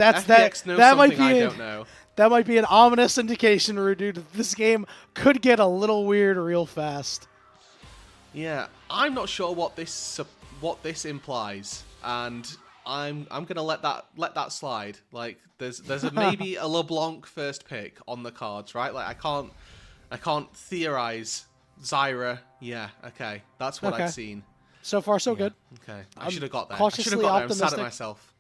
FPX knows that something might be I don't know. That might be an ominous indication, Roodood. This game could get a little weird real fast. Yeah, I'm not sure what this implies, and I'm gonna let that slide. Like, there's maybe a LeBlanc first pick on the cards, right? Like, I can't theorize Zyra. Yeah, okay, that's what I've seen. So far, so good. Okay, I should have got there. Cautiously I should have got there. I'm optimistic. sad at myself.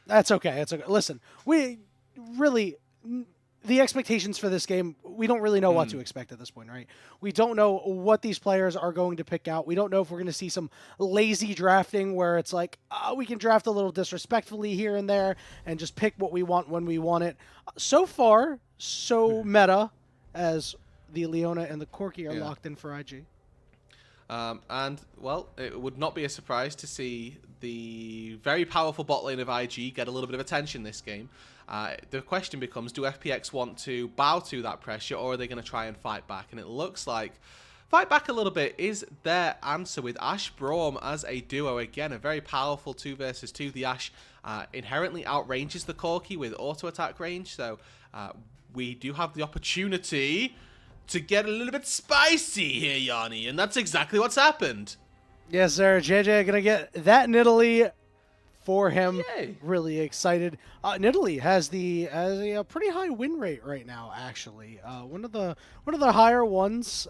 That's okay. It's okay. Listen, we really, the expectations for this game, we don't really know what to expect at this point, right? We don't know what these players are going to pick out. We don't know if we're going to see some lazy drafting where it's like, we can draft a little disrespectfully here and there and just pick what we want when we want it. So far, so meta, as the Leona and the Corki are locked in for IG. And, well, it would not be a surprise to see the very powerful bot lane of IG get a little bit of attention this game. The question becomes, do FPX want to bow to that pressure, or are they going to try and fight back? And it looks like fight back a little bit is their answer with Ashe Braum as a duo. Again, a very powerful 2 versus 2. The Ashe inherently outranges the Corki with auto attack range, so we do have the opportunity to get a little bit spicy here, Yanni, and that's exactly what's happened. Yes, sir. Jiejie gonna get that Nidalee for him. Yay. Really excited. Nidalee has a pretty high win rate right now. Actually, one of the higher ones.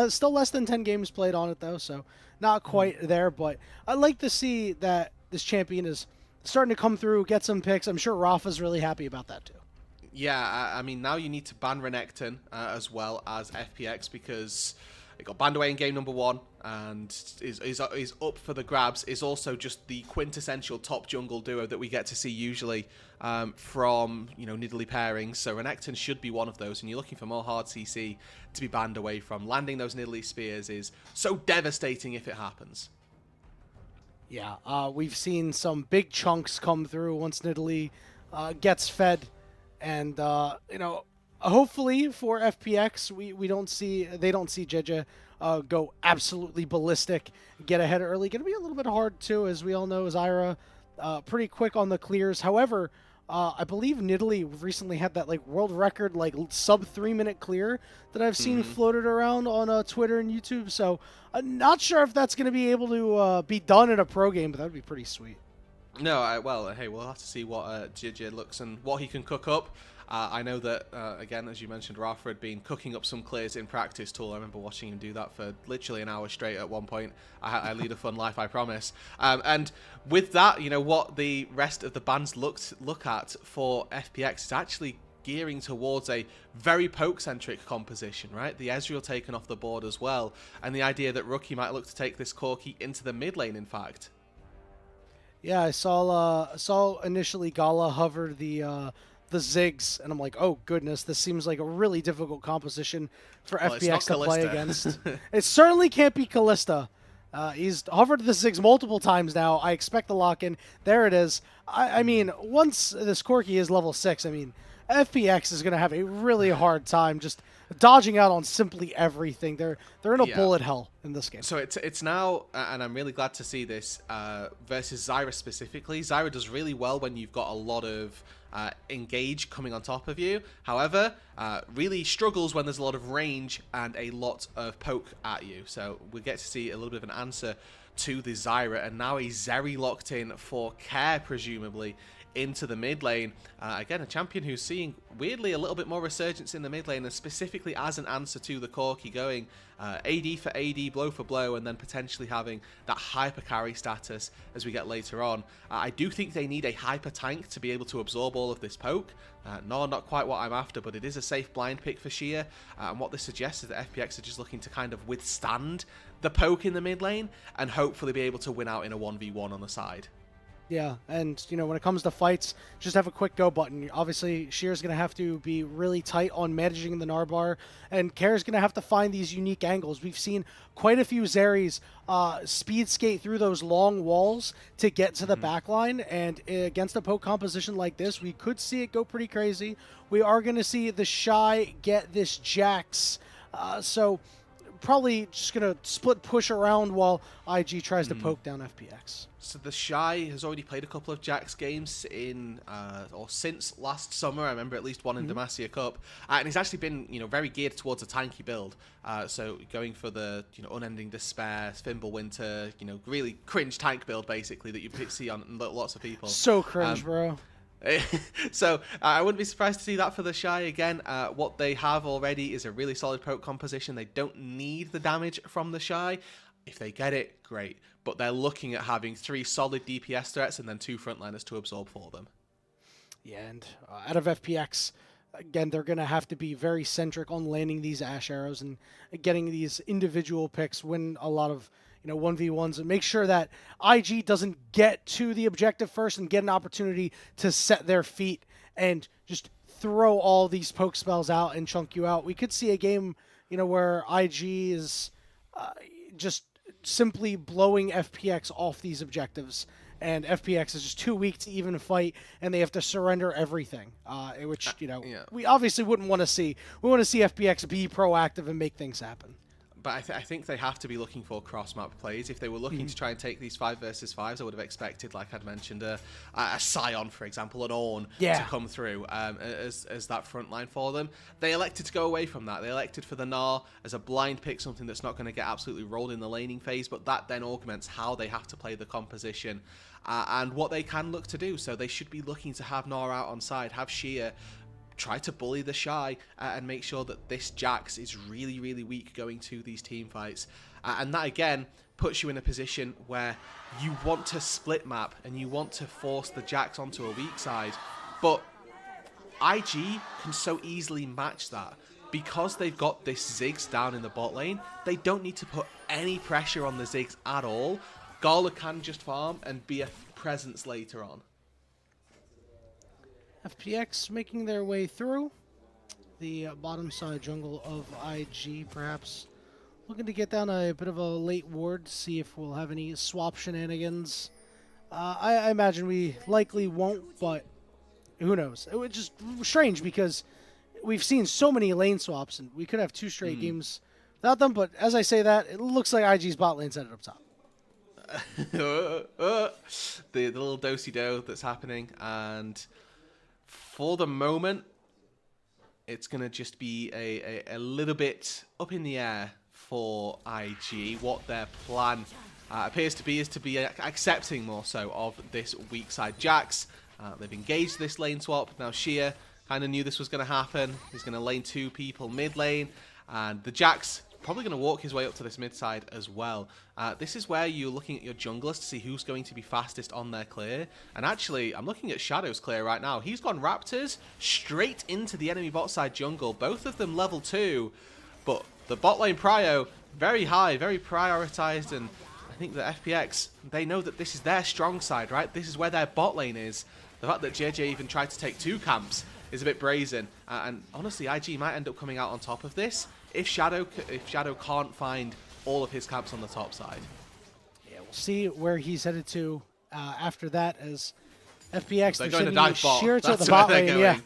Still less than 10 games played on it though, so not quite there. But I like to see that this champion is starting to come through, get some picks. I'm sure Rafa's really happy about that too. Yeah, I mean, now you need to ban Renekton as well as FPX, because it got banned away in game number 1 and is up for the grabs. Is also just the quintessential top jungle duo that we get to see usually from, you know, Nidalee pairings. So Renekton should be one of those, and you're looking for more hard CC to be banned away from. Landing those Nidalee spears is so devastating if it happens. Yeah, we've seen some big chunks come through once Nidalee gets fed. And, you know, hopefully for FPX, they don't see Jiejie go absolutely ballistic, get ahead early. Going to be a little bit hard, too, as we all know, Zyra pretty quick on the clears. However, I believe Nidalee recently had that, like, world record, like, sub 3-minute clear that I've seen floated around on Twitter and YouTube. So I'm not sure if that's going to be able to be done in a pro game, but that would be pretty sweet. No, well, hey, we'll have to see what Jiejie looks and what he can cook up. I know that, again, as you mentioned, Rafa had been cooking up some clears in practice tool. I remember watching him do that for literally an hour straight at one point. I lead a fun life, I promise. And with that, you know, what the rest of the bands look at for FPX is actually gearing towards a very poke-centric composition, right? The Ezreal taken off the board as well, and the idea that Rookie might look to take this Corki into the mid lane, in fact. Yeah, I saw initially Gala hover the Ziggs, and I'm like, oh goodness, this seems like a really difficult composition for FPX to play against. It certainly can't be Kalista. He's hovered the Ziggs multiple times now. I expect the lock-in. There it is. I mean, once this Corki is level 6, I mean, FPX is going to have a really hard time just dodging out on simply everything. They're in a bullet hell in this game. So it's now, and I'm really glad to see this, versus Zyra specifically. Zyra does really well when you've got a lot of engage coming on top of you. However, really struggles when there's a lot of range and a lot of poke at you. So we get to see a little bit of an answer to the Zyra, and now a Zeri locked in for care, presumably, into the mid lane. Again, a champion who's seeing, weirdly, a little bit more resurgence in the mid lane, and specifically as an answer to the Corki, going AD for AD, blow for blow, and then potentially having that hyper carry status as we get later on. I do think they need a hyper tank to be able to absorb all of this poke. No, not quite what I'm after, but it is a safe blind pick for Sheer, and what this suggests is that FPX are just looking to kind of withstand the poke in the mid lane and hopefully be able to win out in a 1v1 on the side. Yeah, and, you know, when it comes to fights, just have a quick go button. Obviously, Sheer's going to have to be really tight on managing the Narbar, and Kare's going to have to find these unique angles. We've seen quite a few Zeris speed skate through those long walls to get to the backline, and against a poke composition like this, we could see it go pretty crazy. We are going to see TheShy get this Jax, so probably just going to split push around while IG tries to poke down FPX. So TheShy has already played a couple of Jax games in, or since last summer. I remember at least one in Demacia Cup, and he's actually been, very geared towards a tanky build. So going for the, Unending Despair, Fimbulwinter, really cringe tank build basically that you see on lots of people. So cringe, bro. So I wouldn't be surprised to see that for TheShy again. What they have already is a really solid poke composition. They don't need the damage from TheShy. If they get it, great. But they're looking at having 3 solid DPS threats and then 2 frontliners to absorb for them. Yeah, and out of FPX, again, they're going to have to be very centric on landing these Ash Arrows and getting these individual picks, win a lot of 1v1s, and make sure that IG doesn't get to the objective first and get an opportunity to set their feet and just throw all these poke spells out and chunk you out. We could see a game, where IG is just simply blowing FPX off these objectives, and FPX is just too weak to even fight, and they have to surrender everything, which, we obviously wouldn't want to see. We want to see FPX be proactive and make things happen. But I think they have to be looking for cross-map plays. If they were looking to try and take these 5 versus 5s, I would have expected, like I'd mentioned, a Scion, for example, an Ornn to come through as that front line for them. They elected to go away from that. They elected for the Gnar as a blind pick, something that's not going to get absolutely rolled in the laning phase, but that then augments how they have to play the composition and what they can look to do. So they should be looking to have Gnar out on side, have Xia try to bully TheShy and make sure that this Jax is really, really weak going to these team fights. And that, again, puts you in a position where you want to split map and you want to force the Jax onto a weak side. But IG can so easily match that. Because they've got this Ziggs down in the bot lane, they don't need to put any pressure on the Ziggs at all. Gala can just farm and be a presence later on. FPX making their way through the bottom side jungle of IG, perhaps looking to get down a bit of a late ward, see if we'll have any swap shenanigans. I imagine we likely won't, but who knows? It was just strange because we've seen so many lane swaps, and we could have 2 straight games without them, but as I say that, it looks like IG's bot lane set it up top. The little do-si-do that's happening, and for the moment, it's going to just be a little bit up in the air for IG. What their plan appears to be is to be accepting more so of this weak side Jax. They've engaged this lane swap. Now Xia kind of knew this was going to happen. He's going to lane 2 people mid lane, and the Jax probably going to walk his way up to this mid side as well. This is where you're looking at your junglers to see who's going to be fastest on their clear. And actually, I'm looking at Shadow's clear right now. He's gone Raptors straight into the enemy bot side jungle. Both of them level 2. But the bot lane prio, very high, very prioritized. And I think that FPX, they know that this is their strong side, right? This is where their bot lane is. The fact that Jiejie even tried to take 2 camps is a bit brazen. And honestly, IG might end up coming out on top of this if Shadow can't find all of his camps on the top side. Yeah, we'll see where he's headed to after that, as FPX they're going to dive bot. sheer to the bot lane. Yeah,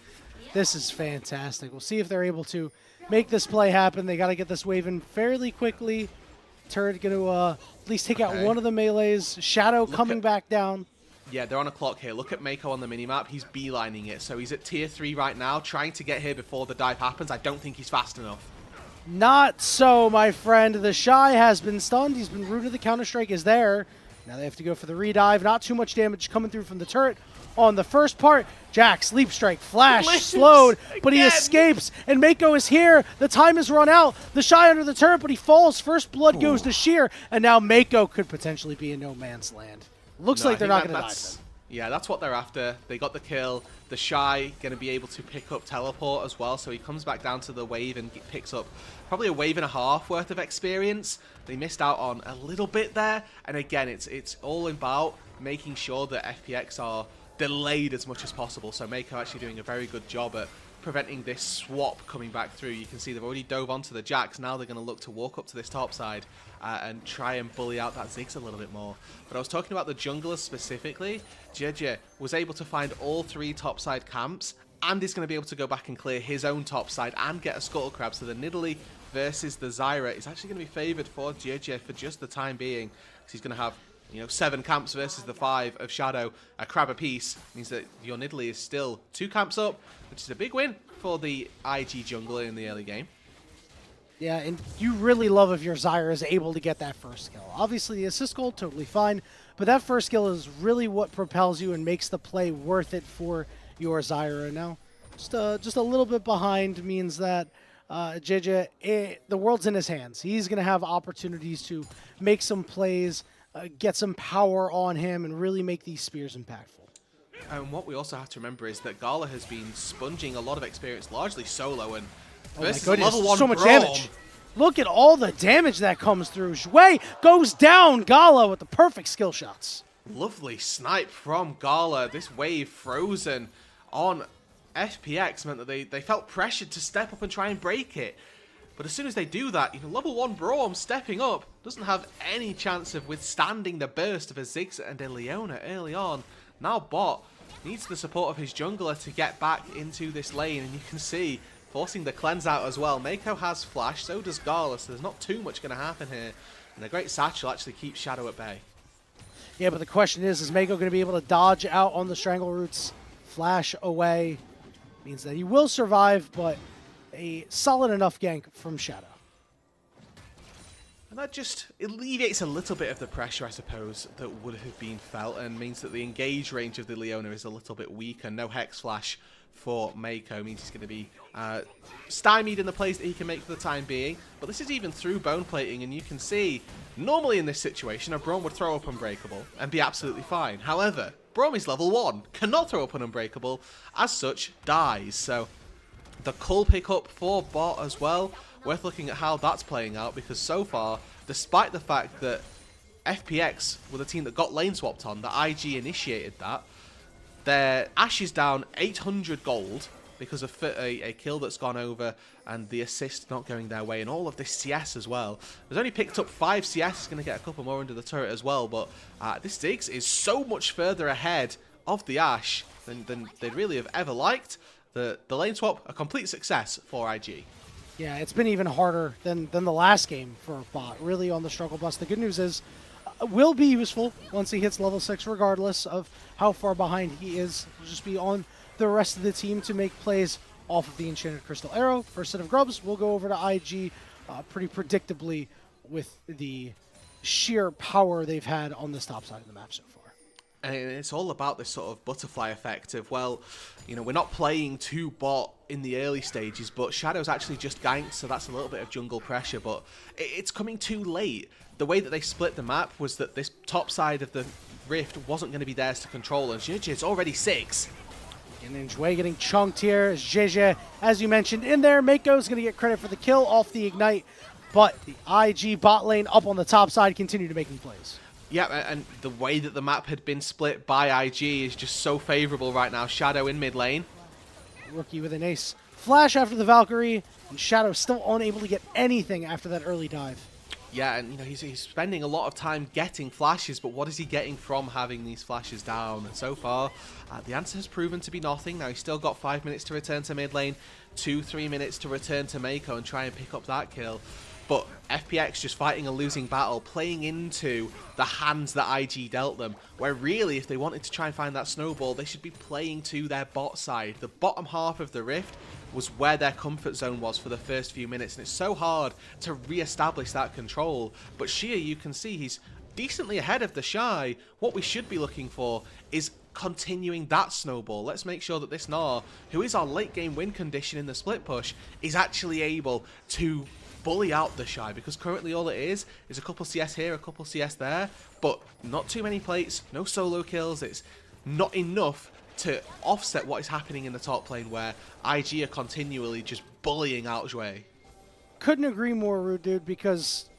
this is fantastic. We'll see if they're able to make this play happen. They got to get this wave in fairly quickly. Turret going to at least take out one of the melees. Shadow coming back down. Yeah, they're on a clock here. Look at Meiko on the minimap. He's beelining it. So he's at tier 3 right now, trying to get here before the dive happens. I don't think he's fast enough. Not so, my friend. TheShy has been stunned. He's been rooted. The Counter-Strike is there. Now they have to go for the redive. Not too much damage coming through from the turret on the first part. Jax, Leap Strike, Flash, slowed, but he escapes. And Meiko is here. The time has run out. TheShy under the turret, but he falls. First blood goes to Sheer. And now Meiko could potentially be in no man's land. Looks like they're not going to dive him. Yeah, that's what they're after. They got the kill. TheShy going to be able to pick up teleport as well, so he comes back down to the wave and picks up probably a wave and a half worth of experience. They missed out on a little bit there, and again, it's all about making sure that FPX are delayed as much as possible. So Meiko actually doing a very good job at preventing this swap coming back through. You can see they've already dove onto the Jax. Now they're going to look to walk up to this top side and try and bully out that Ziggs a little bit more. But I was talking about the junglers specifically. Jiejie was able to find all 3 topside camps and is going to be able to go back and clear his own top side and get a Scuttle Crab. So the Nidalee versus the Zyra is actually going to be favored for Jiejie for just the time being. Because he's going to have, 7 camps versus the 5 of Shadow, a crab apiece. Means that your Nidalee is still 2 camps up, which is a big win for the IG jungler in the early game. Yeah, and you really love if your Zyra is able to get that first kill. Obviously, the assist goal, totally fine, but that first kill is really what propels you and makes the play worth it for your Zyra. Now, just a little bit behind means that Jiejie, the world's in his hands. He's going to have opportunities to make some plays, get some power on him, and really make these spears impactful. And what we also have to remember is that Gala has been sponging a lot of experience, largely solo, and versus level 1 so much Braum. damage. Look at all the damage that comes through. Jwei goes down Gala with the perfect skill shots. Lovely snipe from Gala. This wave frozen on FPX meant that they felt pressured to step up and try and break it. But as soon as they do that, level 1 Braum stepping up doesn't have any chance of withstanding the burst of a Ziggs and a Leona early on. Now bot needs the support of his jungler to get back into this lane, and you can see forcing the cleanse out as well. Meiko has flash, so does Gala, so there's not too much going to happen here. And the great satchel actually keeps Shadow at bay. Yeah, but the question is Meiko going to be able to dodge out on the Strangle Roots? Flash away means that he will survive, but a solid enough gank from Shadow. And that just alleviates a little bit of the pressure, I suppose, that would have been felt, and means that the engage range of the Leona is a little bit weaker. No Hex Flash for Meiko means he's going to be stymied in the plays that he can make for the time being. But this is even through bone plating, and you can see, normally in this situation, a Braum would throw up Unbreakable and be absolutely fine. However, Braum is level 1, cannot throw up an Unbreakable, as such, dies. So the cull pickup for bot as well, worth looking at how that's playing out, because so far, despite the fact that FPX were the team that got lane swapped on, that IG initiated that, their Ashe is down 800 gold because of a kill that's gone over and the assist not going their way, and all of this CS as well. There's only picked up 5 CS, is going to get a couple more under the turret as well, but this Ziggs is so much further ahead of the Ashe than they'd really have ever liked. The lane swap, a complete success for IG. Yeah, it's been even harder than the last game for bot, really, on the struggle bus. The good news is, will be useful once he hits level 6, regardless of how far behind he is. He'll just be on the rest of the team to make plays off of the Enchanted Crystal Arrow. First set of grubs, we'll go over to IG pretty predictably with the sheer power they've had on this top side of the map so far. And it's all about this sort of butterfly effect of, well, we're not playing 2 bot in the early stages, but Shadow's actually just ganked, so that's a little bit of jungle pressure, but it's coming too late. The way that they split the map was that this top side of the rift wasn't going to be theirs to control, and Jiejie's already 6. And then Jwei getting chunked here as Jiejie, as you mentioned, in there. Meiko's going to get credit for the kill off the Ignite, but the IG bot lane up on the top side continue to making plays. Yeah, and the way that the map had been split by IG is just so favorable right now. Shadow in mid lane. Rookie with an ace flash after the Valkyrie, and Shadow still unable to get anything after that early dive. Yeah, and he's spending a lot of time getting flashes, but what is he getting from having these flashes down? And so far, the answer has proven to be nothing. Now he's still got 5 minutes to return to mid lane, 2-3 minutes to return to Meiko and try and pick up that kill. But FPX just fighting a losing battle, playing into the hands that IG dealt them, where really, if they wanted to try and find that snowball, they should be playing to their bot side. The bottom half of the rift was where their comfort zone was for the first few minutes, and it's so hard to re-establish that control. But Xia, you can see he's decently ahead of TheShy. What we should be looking for is continuing that snowball. Let's make sure that this Gnar, who is our late game win condition in the split push, is actually able to bully out TheShy, because currently all it is a couple CS here, a couple CS there, but not too many plates, no solo kills. It's not enough to offset what is happening in the top lane, where IG are continually just bullying out Jwei. Couldn't agree more, Roodood, because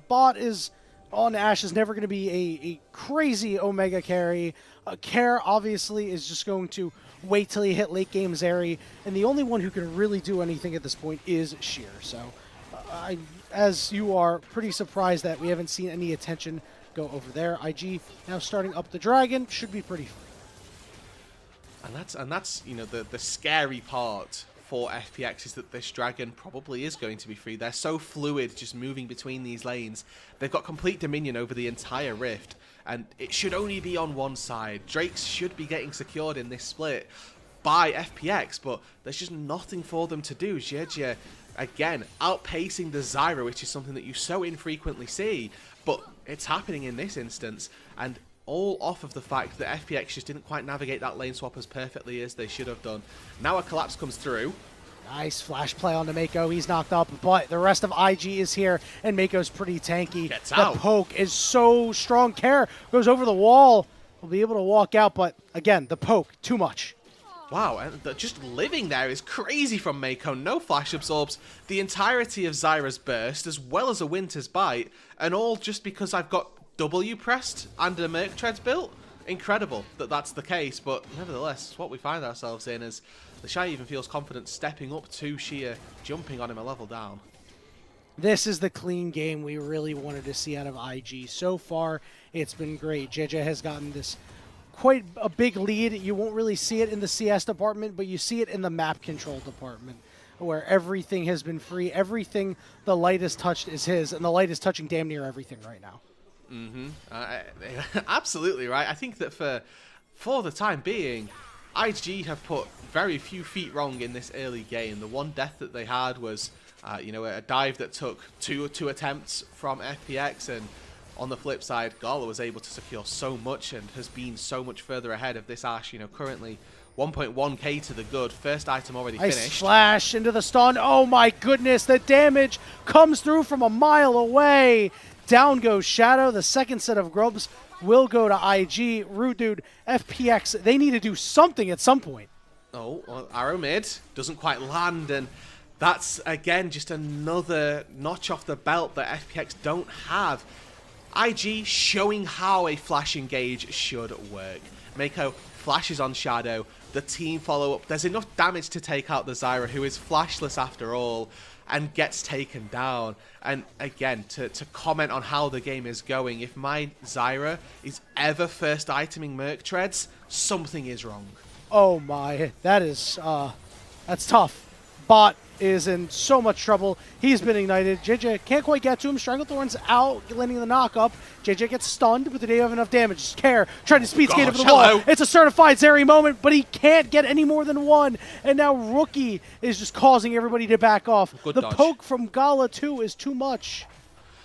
bot is on Ashe is never going to be a crazy Omega carry. Care obviously is just going to wait till he hit late game Zeri, and the only one who can really do anything at this point is Sheer. So as you are, pretty surprised that we haven't seen any attention go over there. IG now starting up the dragon, should be pretty free. And that's the scary part for FPX is that this dragon probably is going to be free. They're so fluid, just moving between these lanes. They've got complete dominion over the entire rift, and it should only be on one side. Drakes should be getting secured in this split by FPX, but there's just nothing for them to do. Jiejie, again, outpacing the Zyra, which is something that you so infrequently see, but it's happening in this instance, and all off of the fact that FPX just didn't quite navigate that lane swap as perfectly as they should have done. Now a collapse comes through. Nice flash play onto Meiko. He's knocked up, but the rest of IG is here, and Meiko's pretty tanky. Gets the out. poke is so strong. Care goes over the wall. Will be able to walk out, but again, the poke, too much. Wow, and just living there is crazy from Meiko. No flash absorbs the entirety of Zyra's burst, as well as a Winter's Bite, and all just because I've got W pressed and a Merc Treads built. Incredible that that's the case, but nevertheless, it's what we find ourselves in, as TheShy even feels confident stepping up to Sheer, jumping on him a level down. This is the clean game we really wanted to see out of IG. So far, it's been great. Jiejie has gotten this quite a big lead. You won't really see it in the CS department, but you see it in the map control department, where everything has been free. Everything the light has touched is his, and the light is touching damn near everything right now. Absolutely right. I think that for the time being, IG have put very few feet wrong in this early game. The one death that they had was, a dive that took two attempts from FPX, and on the flip side, Gala was able to secure so much and has been so much further ahead of this Ashe. Currently 1.1k to the good. First item already nice finished. Flash into the stun. Oh my goodness, the damage comes through from a mile away. Down goes Shadow. The second set of grubs will go to IG. Roodood, FPX, they need to do something at some point. Oh, well, arrow mid doesn't quite land, and that's again just another notch off the belt that FPX don't have. IG showing how a flash engage should work. Meiko flashes on Shadow. The team follow up. There's enough damage to take out the Zyra, who is flashless after all, and gets taken down. And again, to comment on how the game is going, if my Zyra is ever first iteming Merc Treads, something is wrong. Oh my, that is, that's tough. Bot is in so much trouble. He's been ignited. Jiejie can't quite get to him. Stranglethorn's out, landing the knock-up. Jiejie gets stunned, but they don't have enough damage. Care trying to speed skate over the wall. It's a certified Zeri moment, but he can't get any more than one. And now Rookie is just causing everybody to back off. Good the dodge. Poke from Gala, too, is too much.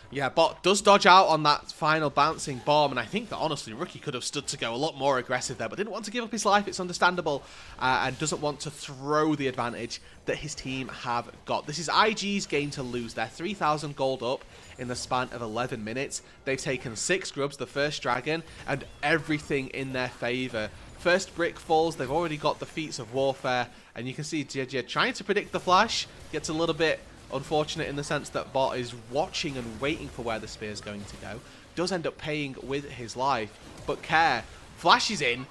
Yeah, Bot does dodge out on that final bouncing bomb, and I think that honestly Rookie could have stood to go a lot more aggressive there, but didn't want to give up his life. It's understandable, and doesn't want to throw the advantage that his team have got. This is IG's game to lose. They're 3,000 gold up in the span of 11 minutes. They've taken 6 grubs, the first dragon, and everything in their favor. First brick falls, they've already got the feats of warfare, and you can see Jiejie trying to predict the flash, gets a little bit unfortunate in the sense that Bot is watching and waiting for where the spear is going to go. Does end up paying with his life, but Care flashes in,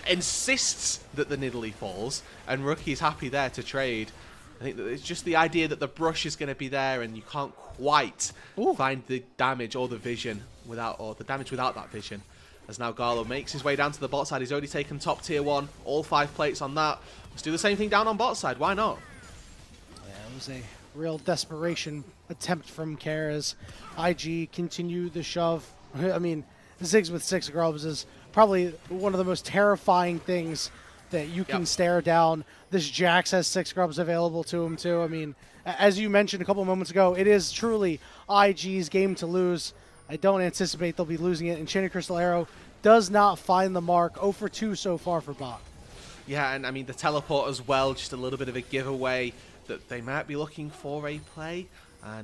insists that the Nidalee falls, and Rookie is happy there to trade. I think that it's just the idea that the brush is going to be there, and you can't quite find the damage or the vision without, or the damage without that vision. As now Gala makes his way down to the bot side. He's already taken top tier 1, all 5 plates on that. Let's do the same thing down on bot side. Why not? Yeah, it was a real desperation attempt from Care as IG continue the shove. I mean, Ziggs with 6 grubs is probably one of the most terrifying things that you can stare down. This Jax has 6 grubs available to him too. I mean, as you mentioned a couple moments ago, it is truly IG's game to lose. I don't anticipate they'll be losing it, and Enchanted Crystal Arrow does not find the mark. 0 for 2 so far for Bot. Yeah, and I mean, the teleport as well, just a little bit of a giveaway that they might be looking for a play.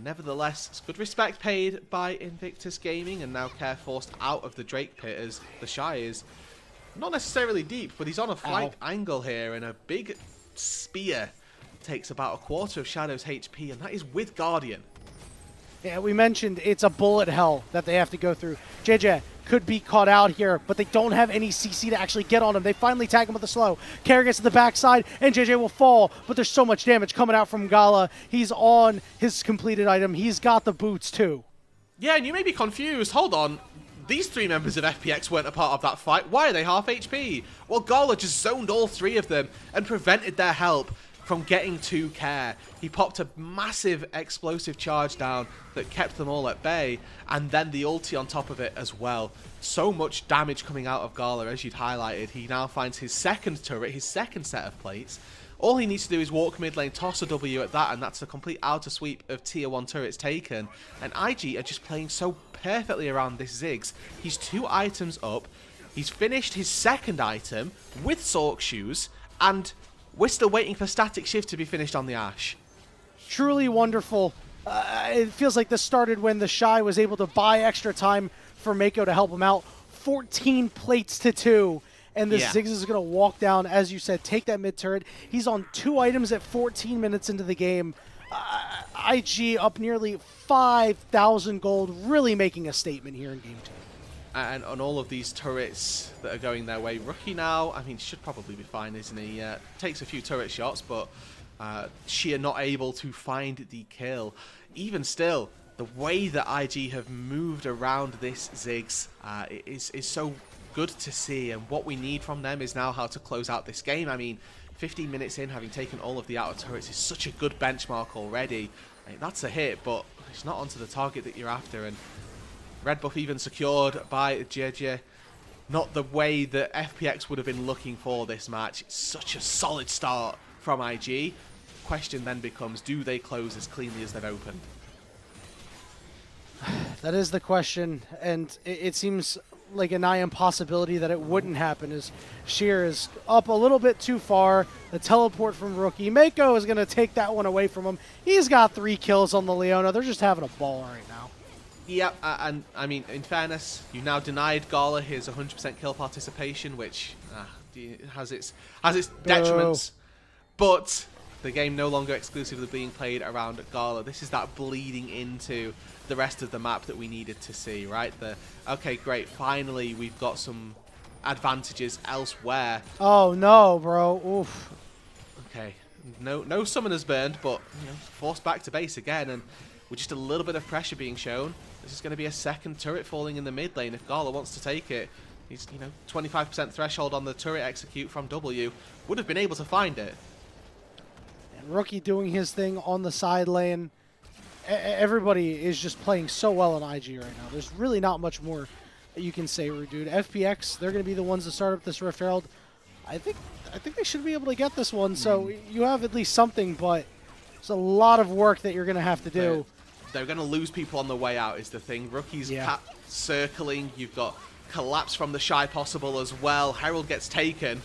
Nevertheless, it's good respect paid by Invictus Gaming, and now Care forced out of the Drake pit as TheShy is not necessarily deep, but he's on a flank angle here, and a big spear takes about a quarter of Shadow's HP, and that is with Guardian. Yeah, we mentioned it's a bullet hell that they have to go through. Jiejie could be caught out here, but they don't have any CC to actually get on him. They finally tag him with a slow. Care gets to the backside, and Jiejie will fall, but there's so much damage coming out from Gala. He's on his completed item. He's got the boots, too. Yeah, and you may be confused. Hold on. These 3 members of FPX weren't a part of that fight. Why are they half HP? Well, Gala just zoned all 3 of them and prevented their help. from getting to care. He popped a massive explosive charge down that kept them all at bay, and then the ulti on top of it as well. So much damage coming out of Gala, as you'd highlighted. He now finds his second turret, his second set of plates. All he needs to do is walk mid lane, toss a W at that, and that's a complete outer sweep of tier 1 turrets taken. And IG are just playing so perfectly around this Ziggs. He's 2 items up. He's finished his second item with Sork shoes, and we're still waiting for Static Shift to be finished on the Ashe. Truly wonderful. It feels like this started when TheShy was able to buy extra time for Meiko to help him out. 14 plates to 2. And this Ziggs is going to walk down, as you said, take that mid turret. He's on 2 items at 14 minutes into the game. IG up nearly 5,000 gold, really making a statement here in Game 2. And on all of these turrets that are going their way, Rookie now, I mean, should probably be fine, isn't he? Takes a few turret shots, but sheer not able to find the kill. Even still, the way that IG have moved around this Ziggs is so good to see, and what we need from them is now how to close out this game. I mean, 15 minutes in, having taken all of the outer turrets is such a good benchmark already. I mean, that's a hit, but it's not onto the target that you're after, and red buff even secured by Jiejie. Not the way that FPX would have been looking for this match. It's such a solid start from IG. Question then becomes, do they close as cleanly as they've opened? That is the question, and it seems like a nigh impossibility that it wouldn't happen, as Sheer is up a little bit too far. The teleport from Rookie. Meiko is going to take that one away from him. He's got 3 kills on the Leona. They're just having a ball right now. Yeah, and I mean, in fairness, you now denied Gala his 100% kill participation, which has its detriments. But the game no longer exclusively being played around Gala. This is that bleeding into the rest of the map that we needed to see, right? Okay, great. Finally, we've got some advantages elsewhere. Oh no, bro. Oof. Okay, no summoners burned, but forced back to base again, and with just a little bit of pressure being shown, this is going to be a second turret falling in the mid lane if Gala wants to take it. He's 25% threshold on the turret execute from W. Would have been able to find it. And Rookie doing his thing on the side lane. Everybody is just playing so well on IG right now. There's really not much more that you can say, Roodood. FPX, they're going to be the ones to start up this Rift Herald. I think they should be able to get this one, so you have at least something, but there's a lot of work that you're going to have to do. They're going to lose people on the way out is the thing. Rookie's circling. You've got collapse from TheShy possible as well. Herald gets taken.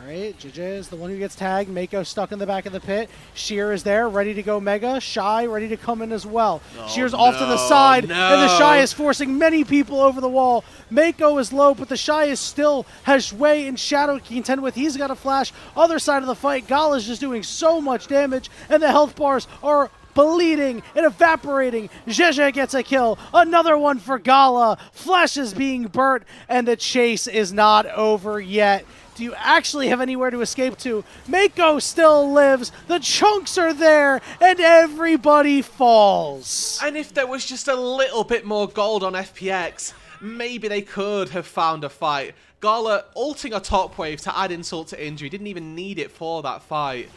All right, Jiejie is the one who gets tagged. Meiko stuck in the back of the pit. Sheer is there, ready to go mega. Shy ready to come in as well. Sheer's off to the side, and TheShy is forcing many people over the wall. Meiko is low, but TheShy is still has Jwei and Shadow to contend with. He's got a flash. Other side of the fight, Gala is just doing so much damage, and the health bars are bleeding and evaporating. Jiejie gets a kill. Another one for Gala. Flesh is being burnt, and the chase is not over yet. Do you actually have anywhere to escape to? Meiko still lives. The chunks are there, and everybody falls. And if there was just a little bit more gold on FPX, maybe they could have found a fight. Gala ulting a top wave to add insult to injury. Didn't even need it for that fight.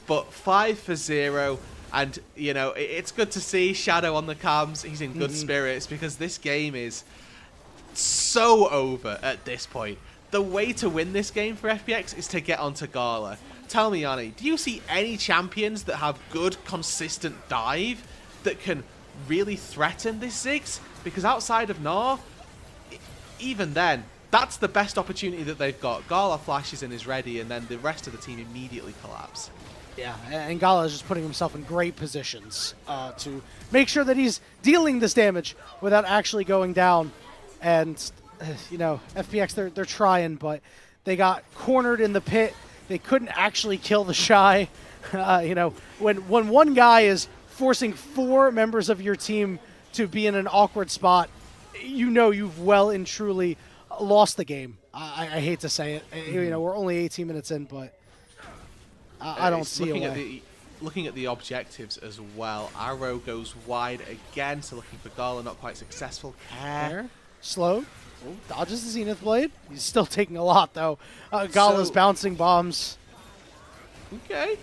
But 5 for 0. And, it's good to see Shadow on the cams. He's in good spirits because this game is so over at this point. The way to win this game for FPX is to get onto Gala. Tell me, Yanni, do you see any champions that have good, consistent dive that can really threaten this Ziggs? Because outside of Gnar, even then, that's the best opportunity that they've got. Gala flashes and is ready, and then the rest of the team immediately collapse. Yeah, and Gala is just putting himself in great positions to make sure that he's dealing this damage without actually going down. And FPX, they're trying, but they got cornered in the pit. They couldn't actually kill TheShy. When one guy is forcing 4 members of your team to be in an awkward spot, you've well and truly lost the game. I hate to say it. We're only 18 minutes in, but I don't see a way. Looking at the objectives as well, Arrow goes wide again, so looking for Gala, not quite successful. Care. Slow. Oh, dodges the Zenith Blade. He's still taking a lot, though. Gala's bouncing bombs. Okay.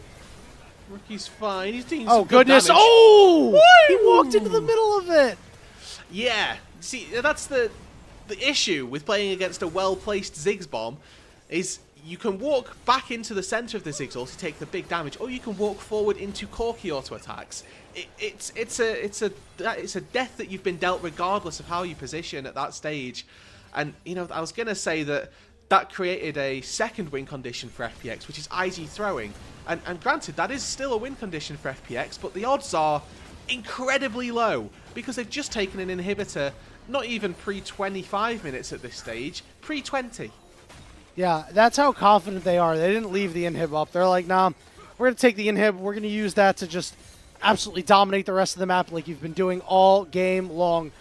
Rookie's fine. He's doing Oh, some good goodness. damage. Oh! Woo! He walked into the middle of it. Yeah. See, that's the issue with playing against a well-placed Ziggs bomb is you can walk back into the center of the Ziggs ult to take the big damage, or you can walk forward into Corki auto attacks. It's a death that you've been dealt regardless of how you position at that stage. And you know, I was gonna say that created a second win condition for FPX, which is IG throwing. And granted, that is still a win condition for FPX, but the odds are incredibly low because they've just taken an inhibitor, not even pre-25 minutes at this stage, pre-20. Yeah, that's how confident they are. They didn't leave the inhib up. They're like, nah, we're going to take the inhib. We're going to use that to just absolutely dominate the rest of the map like you've been doing all game long.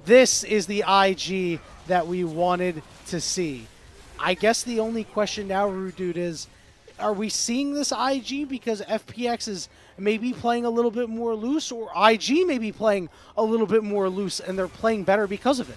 This is the IG that we wanted to see. I guess the only question now, Roodood, is are we seeing this IG because FPX is maybe playing a little bit more loose, or IG may be playing a little bit more loose and they're playing better because of it?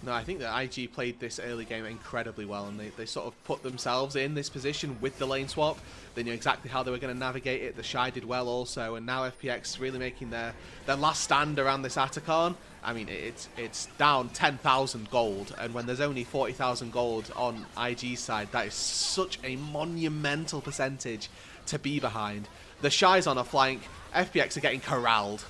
No, I think that IG played this early game incredibly well, and they sort of put themselves in this position with the lane swap. They knew exactly how they were going to navigate it. TheShy did well also, and now FPX really making their last stand around this Atacon. I mean, it's down 10,000 gold, and when there's only 40,000 gold on IG's side, that is such a monumental percentage to be behind. TheShy's on a flank. FPX are getting corralled.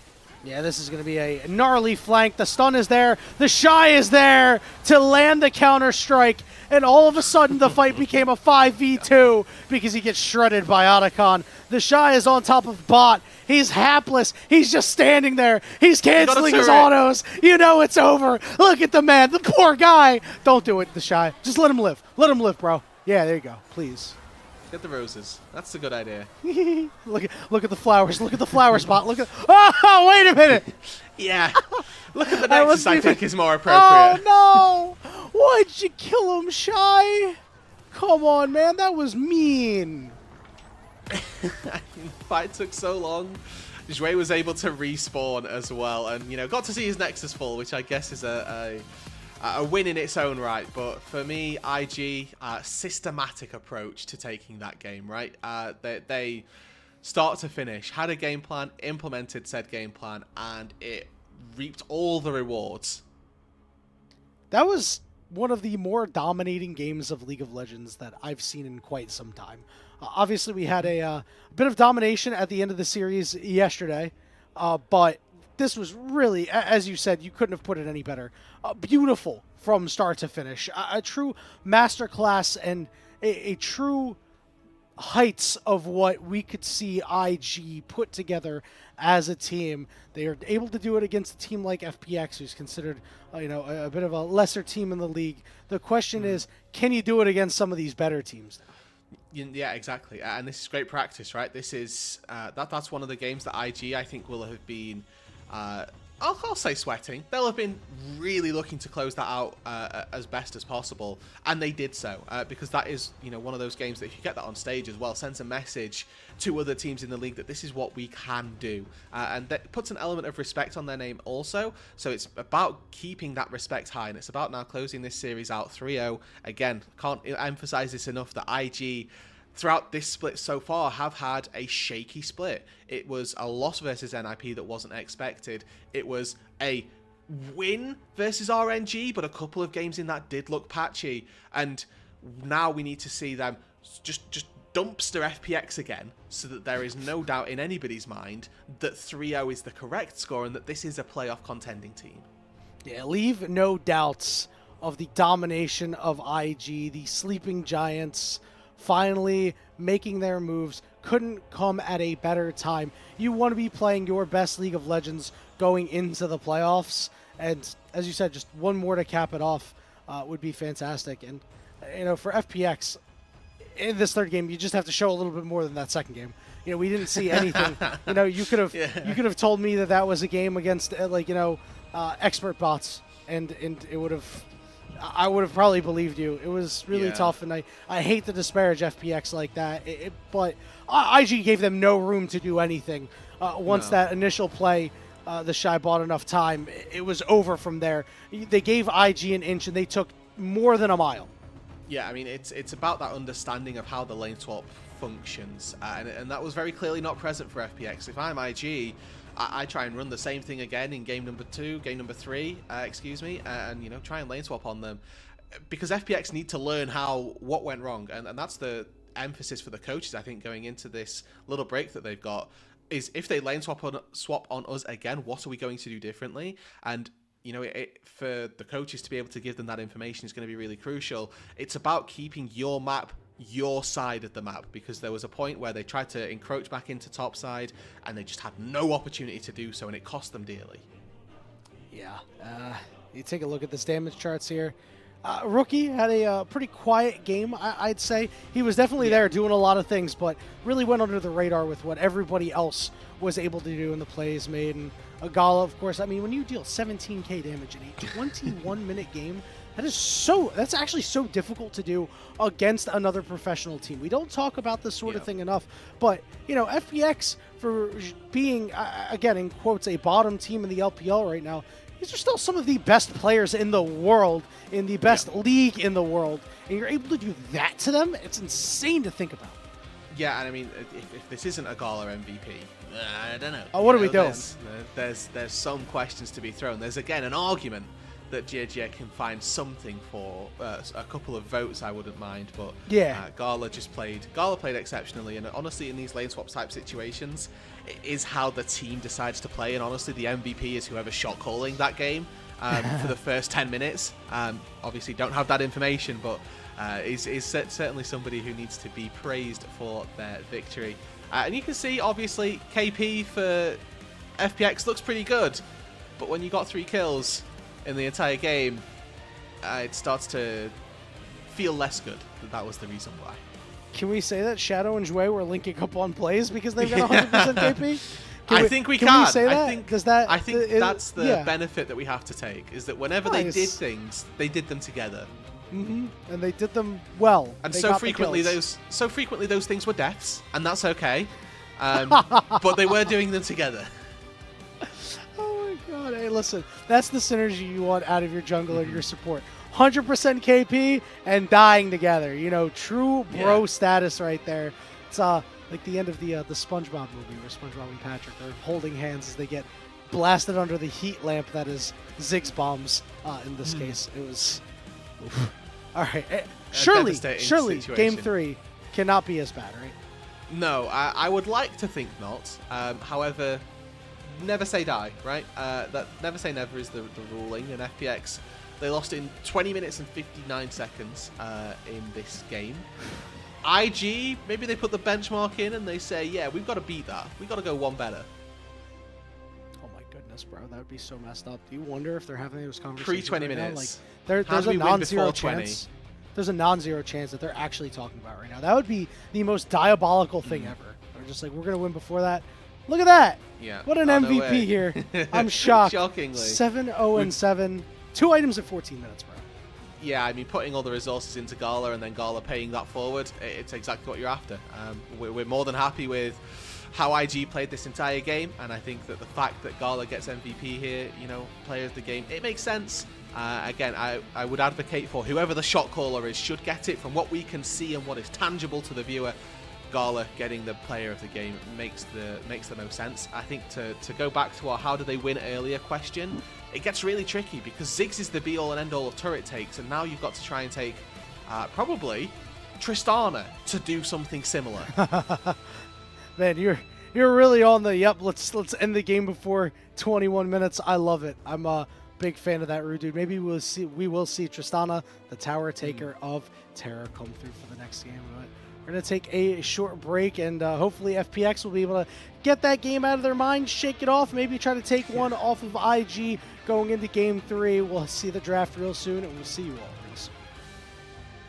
Yeah, this is going to be a gnarly flank. The stun is there. TheShy is there to land the counter-strike. And all of a sudden, the fight became a 5v2 because he gets shredded by Otacon. TheShy is on top of bot. He's hapless. He's just standing there. He's canceling his autos. You know it's over. Look at the man. The poor guy. Don't do it, TheShy. Just let him live. Let him live, bro. Yeah, there you go. Please. Get the roses. That's a good idea. Look at the flowers. Look at the flower spot. Look at. Oh, wait a minute. Yeah. Look at the Nexus. I think is more appropriate. Oh no! Why'd you kill him, Shy? Come on, man. That was mean. The fight took so long. Jwei was able to respawn as well, and you know, got to see his Nexus fall, which I guess is a win in its own right. But for me, IG, systematic approach to taking that game, right? They start to finish had a game plan, implemented said game plan, and it reaped all the rewards. That was one of the more dominating games of League of Legends that I've seen in quite some time. Obviously, we had a bit of domination at the end of the series yesterday, but this was really, as you said, you couldn't have put it any better. Beautiful from start to finish. A true masterclass and a true heights of what we could see IG put together as a team. They are able to do it against a team like FPX, who's considered a bit of a lesser team in the league. The question is, can you do it against some of these better teams? Yeah, exactly. And this is great practice, right? This is that's one of the games that IG, I think, will have been I'll say sweating. They'll have been really looking to close that out as best as possible, and they did so because that is, you know, one of those games that if you get that on stage as well, sends a message to other teams in the league that this is what we can do, and that puts an element of respect on their name also. So it's about keeping that respect high, and it's about now closing this series out 3-0. Again, can't emphasize this enough that IG, throughout this split so far, have had a shaky split. It was a loss versus NIP that wasn't expected. It was a win versus RNG, but a couple of games in that did look patchy. And now we need to see them just dumpster FPX again, so that there is no doubt in anybody's mind that 3-0 is the correct score and that this is a playoff contending team. Yeah, leave no doubts of the domination of IG, the sleeping giants finally making their moves. Couldn't come at a better time. You want to be playing your best League of Legends going into the playoffs, and as you said, just one more to cap it off would be fantastic. And you know, for FPX in this third game, you just have to show a little bit more than that second game. You know, we didn't see anything. You know, you could have told me that was a game against expert bots, and it would have. I would have probably believed you. It was really tough, and I hate to disparage FPX like that, but IG gave them no room to do anything. Once that initial play, TheShy bought enough time, it was over from there. They gave IG an inch, and they took more than a mile. Yeah, I mean, it's about that understanding of how the lane swap functions, and that was very clearly not present for FPX. If I'm IG, I try and run the same thing again in game number 3, excuse me, and you know, try and lane swap on them, because FPX need to learn what went wrong, and that's the emphasis for the coaches, I think, going into this little break that they've got, is if they lane swap on us again, what are we going to do differently? And you know, for the coaches to be able to give them that information is going to be really crucial. It's about keeping your map your side of the map, because there was a point where they tried to encroach back into top side and they just had no opportunity to do so, and it cost them dearly. Yeah, you take a look at this damage charts here. Rookie had a pretty quiet game, I'd say. He was definitely there doing a lot of things, but really went under the radar with what everybody else was able to do in the plays made. And Gala, of course, I mean, when you deal 17k damage in a 21-minute game, that's actually so difficult to do against another professional team. We don't talk about this sort of thing enough, but you know, FPX, for being again in quotes a bottom team in the LPL right now, these are still some of the best players in the world, in the best league in the world, and you're able to do that to them. It's insane to think about. Yeah, and I mean, if this isn't a Gala MVP, I don't know. Oh, what are we doing? There's some questions to be thrown. There's again an argument that Jiejie can find something for a couple of votes. I wouldn't mind, but Gala played exceptionally, and honestly, in these lane swap type situations, it is how the team decides to play. And honestly, the MVP is whoever's shot calling that game for the first 10 minutes. Obviously, don't have that information, but is certainly somebody who needs to be praised for their victory. And you can see, obviously, KP for FPX looks pretty good, but when you got 3 kills in the entire game, it starts to feel less good. That was the reason why. Can we say that Shadow and Jwei were linking up on plays because they've got 100% KP? I think we can. We say that? I think that's the benefit that we have to take, is that whenever they did things, they did them together. And they did them well. And so frequently those things were deaths, and that's okay. But they were doing them together. Oh my god! Hey, listen, that's the synergy you want out of your jungler and your support. 100% KP and dying together. You know, true bro status right there. It's like the end of the SpongeBob movie where SpongeBob and Patrick are holding hands as they get blasted under the heat lamp that is Ziggs bombs. In this case, it was. Oof. All right, surely Game 3 cannot be as bad, right? No, I would like to think not. However, never say die, right? That never say never is the ruling in FPX. They lost in 20 minutes and 59 seconds in this game. IG, maybe they put the benchmark in and they say, yeah, we've got to beat that. We've got to go one better. Oh my goodness, bro. That would be so messed up. Do you wonder if they're having those conversations Pre-20 right minutes. Now? Like, there's a non-zero chance. There's a non-zero chance that they're actually talking about right now. That would be the most diabolical thing ever. They're just like, we're going to win before that. Look at that. Yeah. What an MVP here. I'm shocked. Shockingly. 7-0-7. 2 items in 14 minutes, bro. Yeah, I mean, putting all the resources into Gala and then Gala paying that forward, it's exactly what you're after. We're more than happy with how IG played this entire game, and I think that the fact that Gala gets MVP here, you know, player of the game, it makes sense. Again, I would advocate for whoever the shot caller is should get it. From what we can see and what is tangible to the viewer, Gala getting the player of the game makes the most sense. I think to go back to our how do they win earlier question, it gets really tricky because Ziggs is the be-all and end-all of turret takes, and now you've got to try and take probably Tristana to do something similar. Man, you're really on the let's end the game before 21 minutes. I love it. I'm a big fan of that, Roodood. Maybe we will see Tristana, the tower taker of Terra, come through for the next game. But we're going to take a short break, and hopefully FPX will be able to get that game out of their mind, shake it off, maybe try to take one off of IG going into Game 3. We'll see the draft real soon, and we'll see you all real soon.